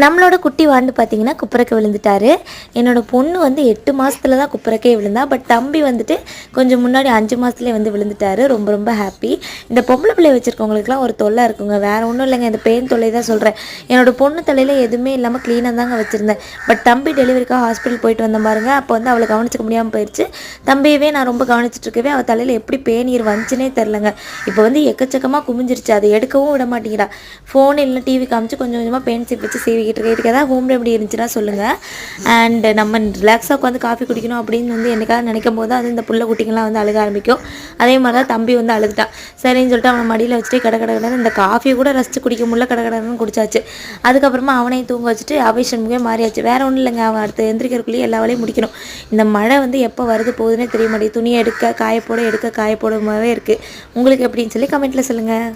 நம்மளோட குட்டி வாண்டு பார்த்தீங்கன்னா குப்புறக்க விழுந்துட்டாரு. என்னோடய பொண்ணு வந்து 8 மாதத்துல தான் குப்புறக்கே விழுந்தா. பட் தம்பி வந்துட்டு கொஞ்சம் முன்னாடி 5 மாதத்துலேயே வந்து விழுந்துட்டாரு. ரொம்ப ரொம்ப ஹாப்பி. இந்த பொம்பளை பிள்ளை வச்சுருக்கவங்களுக்குலாம் ஒரு தொல்லை இருக்குங்க. வேறு ஒன்றும் இல்லைங்க, இந்த பெயின் தொல்லை தான் சொல்கிறேன். என்னோடய பொண்ணு தலையில் எதுவுமே இல்லாமல் க்ளீனாக தாங்க வச்சுருந்தேன். பட் தம்பி டெலிவரிக்காக ஹாஸ்பிட்டல் போயிட்டு வந்த பாருங்க. அப்போ வந்து அவளை கவனிச்சிக்க முடியாமல் போயிடுச்சு. தம்பியவே நான் ரொம்ப கவனிச்சிட்ருக்கவே அவள் தலையில் எப்படி பேனீர் வந்துச்சுனே தெரிலங்க. இப்போ வந்து எக்கச்சக்கமாக குமிஞ்சிருச்சு. அதை எடுக்கவும் விட மாட்டேங்கிறா. ஃபோன் இல்லை டிவி காமிச்சு கொஞ்சம் கொஞ்சமாக பெயின் சீப் வச்சு சீவிக்கிட்டு இருக்கேன். இதுக்கு ஏதாவது ஹோம் ரெமெடி இருந்துச்சுன்னா சொல்லுங்கள். அண்ட் நம்ம ரிலாக்ஸாக உட்காந்து காஃபி குடிக்கணும் அப்படின்னு வந்து என்னைக்காவது நினைக்கும் போது அது இந்த புள்ள குட்டிங்கெல்லாம் வந்து அழுக ஆரம்பிக்கும். அதே மாதிரி தான் தம்பி வந்து அழுதுட்டான். சரின்னு சொல்லிட்டு அவனை மடியில் வச்சுட்டு கடை இந்த காஃபியை கூட ரசித்து குடிக்க முடியல, கடன்னு குடிச்சாச்சு. அதுக்கப்புறமா அவனையும் தூங்க வச்சுட்டு அபிஷேகமே மாறியாச்சு. வேறு ஒன்றும் இல்லைங்க, அவன் அடுத்து எந்திரிக்கிறதுக்குள்ளேயே எல்லா வேலையும் முடிக்கணும். இந்த மழை வந்து எப்போ வருது போகுதுன்னே தெரிய மாட்டேங்குது. துணியை எடுக்க காயப்போட எடுக்க காயப்போடவே இருக்குது. உங்களுக்கு எப்படின்னு சொல்லி கமெண்ட்டில் சொல்லுங்கள்.